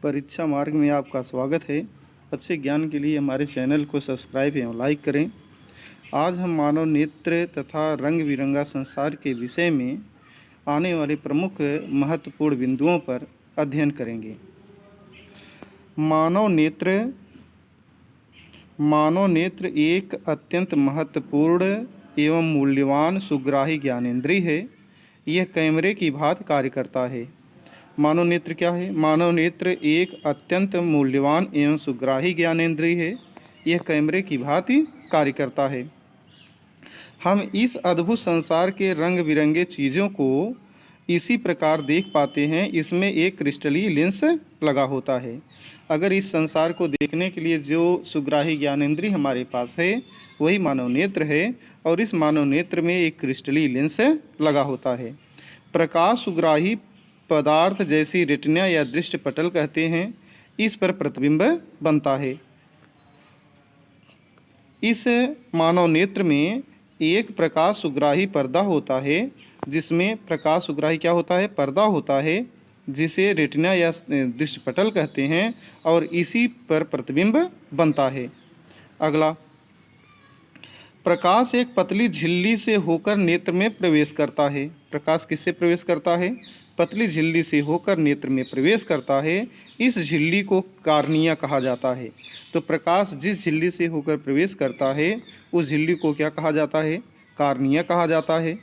परीक्षा मार्ग में आपका स्वागत है। अच्छे ज्ञान के लिए हमारे चैनल को सब्सक्राइब एवं लाइक करें। आज हम मानव नेत्र तथा रंग बिरंगा संसार के विषय में आने वाले प्रमुख महत्वपूर्ण बिंदुओं पर अध्ययन करेंगे। मानव नेत्र एक अत्यंत महत्वपूर्ण एवं मूल्यवान सुग्राही ज्ञानेंद्रिय है। यह कैमरे की भांति कार्य करता है। मानव नेत्र क्या है? मानव नेत्र एक अत्यंत मूल्यवान एवं सुग्राही ज्ञानेंद्रिय है। यह कैमरे की भांति कार्य करता है। हम इस अद्भुत संसार के रंग बिरंगे चीज़ों को इसी प्रकार देख पाते हैं। इसमें एक क्रिस्टलीय लेंस लगा होता है। अगर इस संसार को देखने के लिए जो सुग्राही ज्ञानेंद्रिय हमारे पास है वही मानव नेत्र है, और इस मानव नेत्र में एक क्रिस्टलीय लेंस लगा होता है। प्रकाश सुग्राही पदार्थ जैसी रेटिना या दृष्टि पटल कहते हैं, इस पर प्रतिबिंब बनता है। इस मानव नेत्र में एक प्रकाश सुग्राही पर्दा होता है, जिसमें प्रकाश सुग्राही क्या होता है? पर्दा होता है, जिसे रेटिना या दृष्टि पटल कहते हैं, और इसी पर प्रतिबिंब बनता है। अगला, प्रकाश एक पतली झिल्ली से होकर नेत्र में प्रवेश करता है। प्रकाश किससे प्रवेश करता है? पतली झिल्ली से होकर नेत्र में प्रवेश करता है। इस झिल्ली को कार्निया कहा जाता है। तो प्रकाश जिस झिल्ली से होकर प्रवेश करता है उस झिल्ली को क्या कहा जाता है? कार्निया कहा जाता है।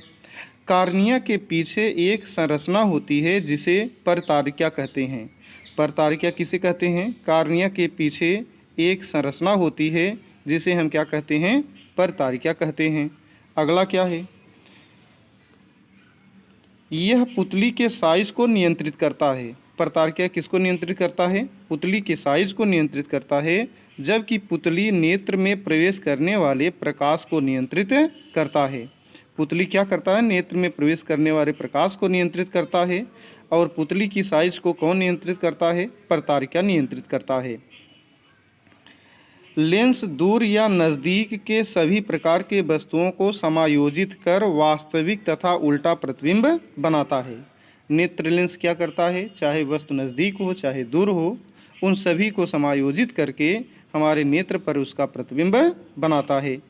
कार्निया के पीछे एक संरचना होती है जिसे परतारिका कहते हैं। परतारिका किसे कहते हैं? कार्निया के पीछे एक संरचना होती है जिसे हम क्या कहते हैं? परतारिका कहते हैं। अगला क्या है? यह पुतली के साइज को नियंत्रित करता है। परतारिका किसको नियंत्रित करता है? पुतली के साइज को नियंत्रित करता है, जबकि पुतली नेत्र में प्रवेश करने वाले प्रकाश को नियंत्रित करता है। पुतली क्या करता है? नेत्र में प्रवेश करने वाले प्रकाश को नियंत्रित करता है। और पुतली की साइज को कौन नियंत्रित करता है? परतारिका नियंत्रित करता है। लेंस दूर या नज़दीक के सभी प्रकार के वस्तुओं को समायोजित कर वास्तविक तथा उल्टा प्रतिबिंब बनाता है। नेत्र लेंस क्या करता है? चाहे वस्तु नज़दीक हो चाहे दूर हो, उन सभी को समायोजित करके हमारे नेत्र पर उसका प्रतिबिंब बनाता है।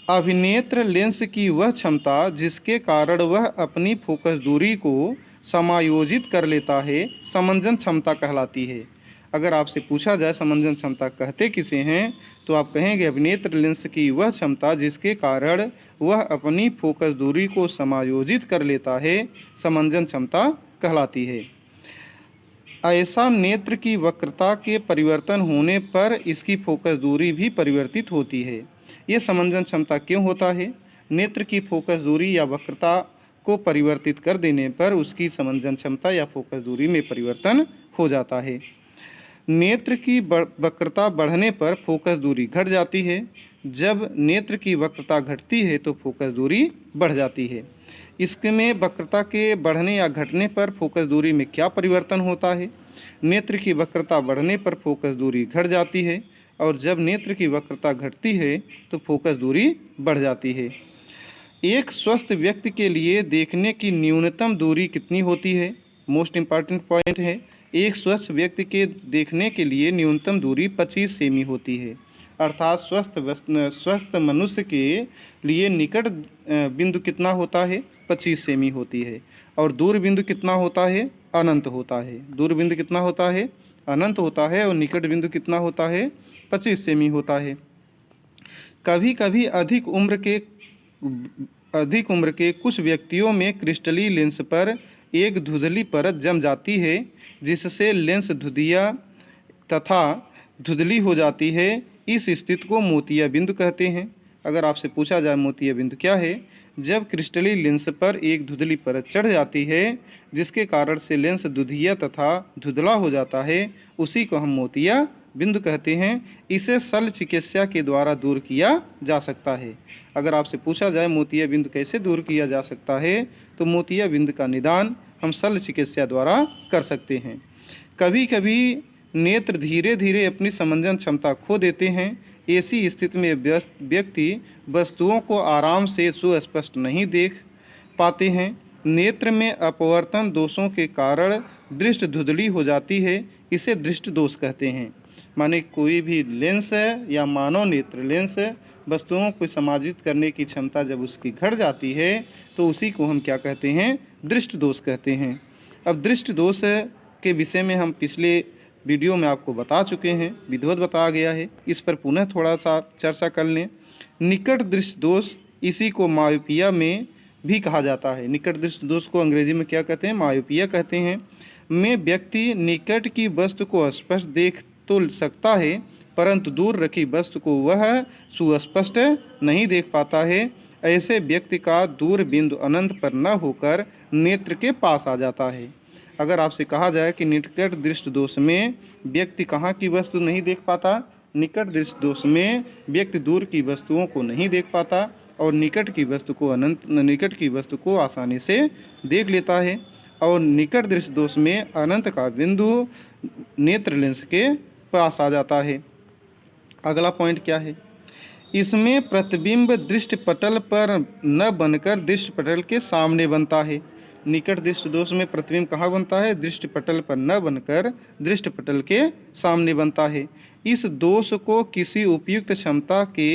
अभिनेत्र लेंस की वह क्षमता जिसके कारण वह अपनी फोकस दूरी को समायोजित कर लेता है, समंजन क्षमता कहलाती है। अगर आपसे पूछा जाए समंजन क्षमता कहते किसे हैं, तो आप कहेंगे अभिनेत्र लेंस की वह क्षमता जिसके कारण वह अपनी फोकस दूरी को समायोजित कर लेता है, समंजन क्षमता कहलाती है। ऐसा नेत्र की वक्रता के परिवर्तन होने पर इसकी फोकस दूरी भी परिवर्तित होती है। ये समंजन क्षमता क्यों होता है? नेत्र की फोकस दूरी या वक्रता को परिवर्तित कर देने पर उसकी समंजन क्षमता या फोकस दूरी में परिवर्तन हो जाता है। नेत्र की वक्रता बढ़ने पर फोकस दूरी घट जाती है। जब नेत्र की वक्रता घटती है तो फोकस दूरी बढ़ जाती है। इसमें वक्रता के बढ़ने या घटने पर फोकस दूरी में क्या परिवर्तन होता है? नेत्र की वक्रता बढ़ने पर फोकस दूरी घट जाती है, और जब नेत्र की वक्रता घटती है तो फोकस दूरी बढ़ जाती है। एक स्वस्थ व्यक्ति के लिए देखने की न्यूनतम दूरी कितनी होती है? मोस्ट इम्पॉर्टेंट पॉइंट है। एक स्वस्थ व्यक्ति के देखने के लिए न्यूनतम दूरी 25 सेमी होती है। अर्थात स्वस्थ मनुष्य के लिए निकट बिंदु कितना होता है? 25 सेमी होती है। और दूर बिंदु कितना होता है? अनंत होता है। दूर बिंदु कितना होता है? अनंत होता है। और निकट बिंदु कितना होता है? 25 सेमी होता है। कभी कभी अधिक उम्र के कुछ व्यक्तियों में क्रिस्टलीय लेंस पर एक धुंधली परत जम जाती है, जिससे लेंस धुंधिया तथा धुंधली हो जाती है। इस स्थिति को मोतिया बिंदु कहते हैं। अगर आपसे पूछा जाए मोतिया बिंदु क्या है? जब क्रिस्टलीय लेंस पर एक धुंधली परत चढ़ जाती है जिसके कारण से लेंस धुंधिया तथा धुंधला हो जाता है, उसी को हम मोतिया बिंदु कहते हैं। इसे शल्य चिकित्सा के द्वारा दूर किया जा सकता है। अगर आपसे पूछा जाए मोतिया बिंदु कैसे दूर किया जा सकता है, तो मोतिया बिंदु का निदान हम शल्य चिकित्सा द्वारा कर सकते हैं। कभी कभी नेत्र धीरे धीरे अपनी समंजन क्षमता खो देते हैं। ऐसी स्थिति में व्यक्ति वस्तुओं को आराम से सुस्पष्ट नहीं देख पाते हैं। नेत्र में अपवर्तन दोषों के कारण दृष्टि धुंधली हो जाती है, इसे दृष्टि दोष कहते हैं। माने कोई भी लेंस है या मानव नेत्र लेंस वस्तुओं को समायोजित करने की क्षमता जब उसकी घट जाती है तो उसी को हम क्या कहते हैं, दृष्टि दोष कहते हैं। अब दृष्टि दोष के विषय में हम पिछले वीडियो में आपको बता चुके हैं, विधिवत बताया गया है, इस पर पुनः थोड़ा सा चर्चा कर लें। निकट दृष्टि दोष, इसी को मायोपिया में भी कहा जाता है। निकट दृष्टि दोष को अंग्रेजी में क्या कहते हैं, मायोपिया कहते हैं। में व्यक्ति निकट की वस्तु को स्पष्ट देख तो सकता है परंतु दूर रखी वस्तु को वह सुस्पष्ट नहीं देख पाता है। ऐसे व्यक्ति का दूर बिंदु अनंत पर न होकर नेत्र के पास आ जाता है। अगर आपसे कहा जाए कि निकट दृष्टि दोष में व्यक्ति कहाँ की वस्तु नहीं देख पाता, निकट दृष्टि दोष में व्यक्ति दूर की वस्तुओं को नहीं देख पाता और निकट की वस्तु को आसानी से देख लेता है। और निकट दृष्टि दोष में अनंत का बिंदु नेत्र लेंस के पास आ जाता है। अगला पॉइंट क्या है, इसमें प्रतिबिंब दृष्टि पटल पर न बनकर दृष्टि पटल के सामने बनता है। निकट दृष्टि दोष में प्रतिबिंब कहाँ बनता है, दृष्टि पटल पर न बनकर दृष्टि पटल के सामने बनता है। इस दोष को किसी उपयुक्त क्षमता के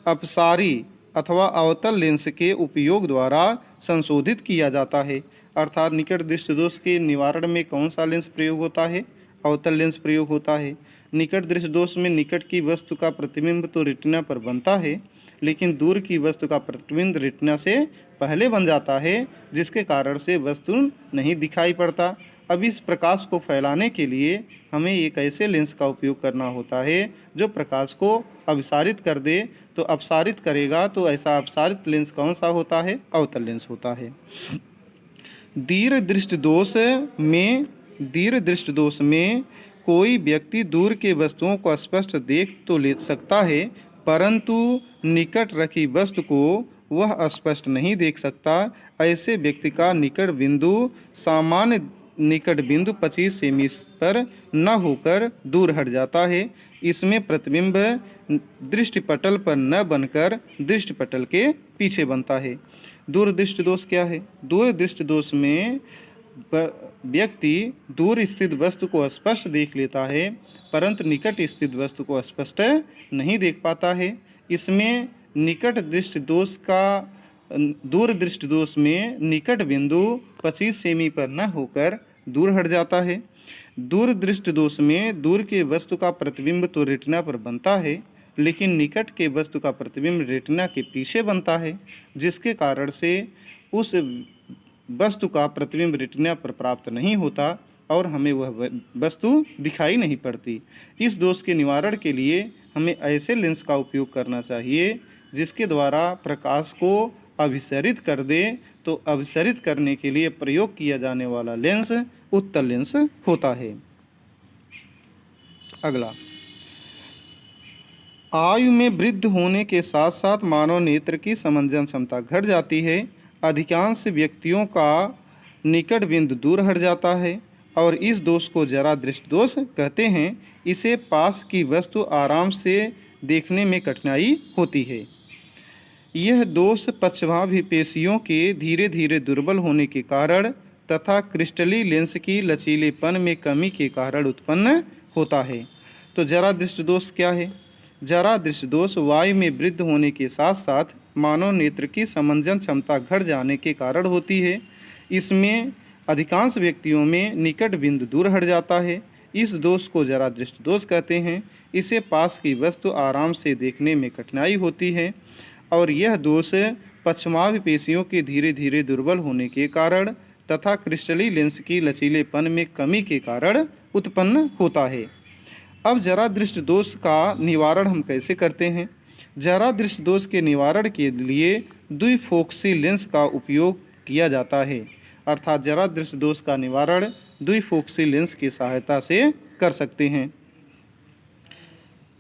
अपसारी अथवा अवतल लेंस के उपयोग द्वारा संशोधित किया जाता है। अर्थात निकट दृष्टि दोष के निवारण में कौन सा लेंस प्रयोग होता है, अवतल लेंस प्रयोग होता है। निकट दृष्टि दोष में निकट की वस्तु का प्रतिबिंब तो रेटिना पर बनता है, लेकिन दूर की वस्तु का प्रतिबिंब रेटिना से पहले बन जाता है, जिसके कारण से वस्तु नहीं दिखाई पड़ता। अब इस प्रकाश को फैलाने के लिए हमें एक ऐसे लेंस का उपयोग करना होता है जो प्रकाश को अपसारित कर दे। तो अपसारित करेगा तो ऐसा अपसारित लेंस कौन सा होता है, अवतल लेंस होता है। दीर्घ दृष्टि दोष में कोई व्यक्ति दूर के वस्तुओं को स्पष्ट देख तो ले सकता है परंतु निकट रखी वस्तु को वह स्पष्ट नहीं देख सकता। ऐसे व्यक्ति का निकट बिंदु सामान्य निकट बिंदु 25 सेमी पर न होकर दूर हट जाता है। इसमें प्रतिबिंब दृष्टिपटल पर न बनकर दृष्टिपटल के पीछे बनता है। दूरदृष्टि दोष क्या है, दूरदृष्टि दोष में व्यक्ति दूर स्थित वस्तु को स्पष्ट देख लेता है परंतु निकट स्थित वस्तु को स्पष्ट नहीं देख पाता है। इसमें निकट दृष्टि दोष का दूरदृष्टि दोष में निकट बिंदु 25 सेमी पर न होकर दूर हट जाता है। दूरदृष्टि दोष में दूर के वस्तु का प्रतिबिंब तो रेटिना पर बनता है, लेकिन निकट के वस्तु का प्रतिबिंब रेटिना के पीछे बनता है, जिसके कारण से उस वस्तु का प्रतिबिंब रेटिना पर प्राप्त नहीं होता और हमें वह वस्तु दिखाई नहीं पड़ती। इस दोष के निवारण के लिए हमें ऐसे लेंस का उपयोग करना चाहिए जिसके द्वारा प्रकाश को अभिसरित कर दे। तो अभिसरित करने के लिए प्रयोग किया जाने वाला लेंस उत्तल लेंस होता है। अगला, आयु में वृद्धि होने के साथ साथ मानव नेत्र की समंजन क्षमता घट जाती है। अधिकांश व्यक्तियों का निकट बिंदु दूर हट जाता है और इस दोष को जरा दृष्टि दोष कहते हैं। इसे पास की वस्तु आराम से देखने में कठिनाई होती है। यह दोष पक्षवाभिपेशियों के धीरे धीरे दुर्बल होने के कारण तथा क्रिस्टली लेंस की लचीलेपन में कमी के कारण उत्पन्न होता है। तो जरा दृष्टि दोष क्या है? जरा दृष्टि दोष वायु में वृद्धि होने के साथ साथ मानव नेत्र की समंजन क्षमता घट जाने के कारण होती है। इसमें अधिकांश व्यक्तियों में निकट बिंदु दूर हट जाता है। इस दोष को जरा दृष्टि दोष कहते हैं। इसे पास की वस्तु आराम से देखने में कठिनाई होती है और यह दोष पक्षमाभिपेशियों के धीरे धीरे दुर्बल होने के कारण तथा क्रिस्टली लेंस की लचीलेपन में कमी के कारण उत्पन्न होता है। अब जरा दृष्टि दोष का निवारण हम कैसे करते हैं? जरा दृष्टि दोष के निवारण के लिए द्विफोक्सी लेंस का उपयोग किया जाता है। अर्थात जरा दृष्टि दोष का निवारण द्विफोक्सी लेंस की सहायता से कर सकते हैं।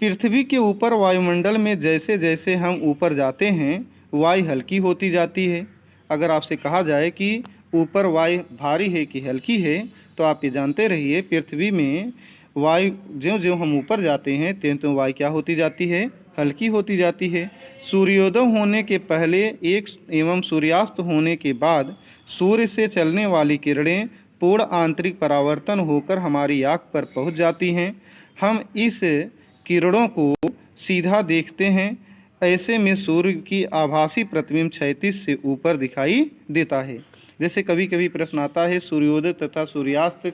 पृथ्वी के ऊपर वायुमंडल में जैसे जैसे हम ऊपर जाते हैं वायु हल्की होती जाती है। अगर आपसे कहा जाए कि ऊपर वायु भारी है कि हल्की है तो आप ये जानते रहिए पृथ्वी में वायु ज्यों-ज्यों हम ऊपर जाते हैं त्यों-त्यों वायु क्या होती जाती है? हल्की होती जाती है। सूर्योदय होने के पहले एवं सूर्यास्त होने के बाद सूर्य से चलने वाली किरणें पूर्ण आंतरिक परावर्तन होकर हमारी आँख पर पहुँच जाती हैं। हम इस किरणों को सीधा देखते हैं। ऐसे में सूर्य की आभासी प्रतिबिंब क्षैतिज से ऊपर दिखाई देता है। जैसे कभी कभी प्रश्न आता है, सूर्योदय तथा सूर्यास्त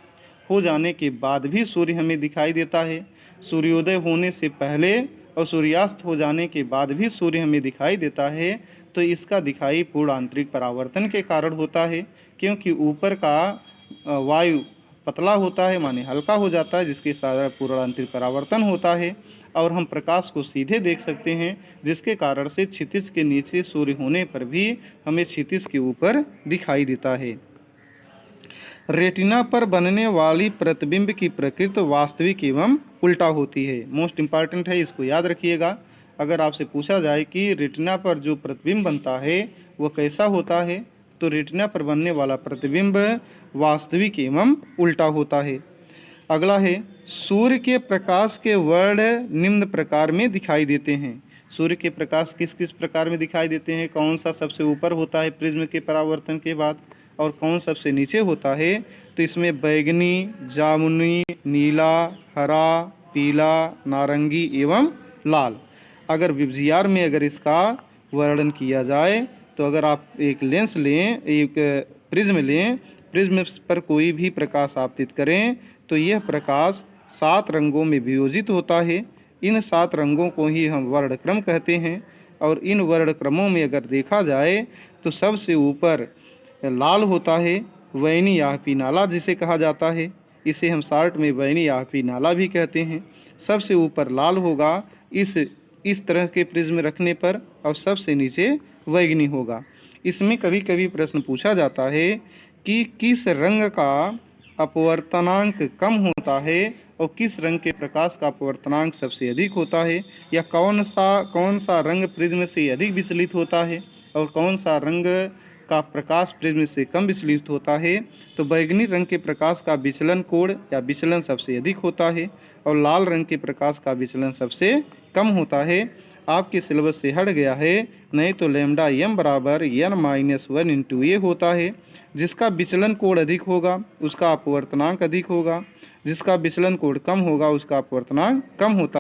हो जाने के बाद भी सूर्य हमें दिखाई देता है, सूर्योदय होने से पहले और सूर्यास्त हो जाने के बाद भी सूर्य हमें दिखाई देता है। तो इसका दिखाई पूर्ण आंतरिक परावर्तन के कारण होता है, क्योंकि ऊपर का वायु पतला होता है, माने हल्का हो जाता है, जिसके साथ पूर्ण आंतरिक परावर्तन होता है और हम प्रकाश को सीधे देख सकते हैं, जिसके कारण से क्षितिज के नीचे सूर्य होने पर भी हमें क्षितिज के ऊपर दिखाई देता है। रेटिना पर बनने वाली प्रतिबिंब की प्रकृति वास्तविक एवं उल्टा होती है। मोस्ट इम्पॉर्टेंट है, इसको याद रखिएगा। अगर आपसे पूछा जाए कि रेटिना पर जो प्रतिबिंब बनता है वह कैसा होता है, तो रेटिना पर बनने वाला प्रतिबिंब वास्तविक एवं उल्टा होता है। अगला है, सूर्य के प्रकाश के वर्ण निम्न प्रकार में दिखाई देते हैं। सूर्य के प्रकाश किस किस प्रकार में दिखाई देते हैं, कौन सा सबसे ऊपर होता है प्रिज्म के परावर्तन के बाद और कौन सबसे नीचे होता है, तो इसमें बैगनी, जामुनी, नीला, हरा, पीला, नारंगी एवं लाल। अगर विबजियार में अगर इसका वर्णन किया जाए, तो अगर आप एक लेंस लें, एक प्रिज्म लें, प्रिज्म पर कोई भी प्रकाश आपतित करें, तो यह प्रकाश 7 रंगों में वियोजित होता है। इन 7 रंगों को ही हम वर्णक्रम कहते हैं। और इन वर्णक्रमों में अगर देखा जाए तो सबसे ऊपर लाल होता है, वैनी याहपी नाला जिसे कहा जाता है। इसे हम शार्ट में वैनी याहपी नाला भी कहते हैं। सबसे ऊपर लाल होगा इस तरह के प्रिज्म रखने पर, और सबसे नीचे वैगनी होगा। इसमें कभी कभी प्रश्न पूछा जाता है कि किस रंग का अपवर्तनांक कम होता है और किस रंग के प्रकाश का अपवर्तनांक सबसे अधिक होता है, या कौन सा रंग प्रिज्म से अधिक विचलित होता है और कौन सा रंग का प्रकाश प्रिज्म से कम विचलित होता है। तो बैगनी रंग के प्रकाश का विचलन कोण या विचलन सबसे अधिक होता है और लाल रंग के प्रकाश का विचलन सबसे कम होता है। आपके सिलेबस से हट गया है, नहीं तो लैम्डा m बराबर n-1 इंटू ए होता है। जिसका विचलन कोण अधिक होगा उसका अपवर्तनांक अधिक होगा, जिसका विचलन कोण कम होगा उसका अपवर्तनांक कम होता है।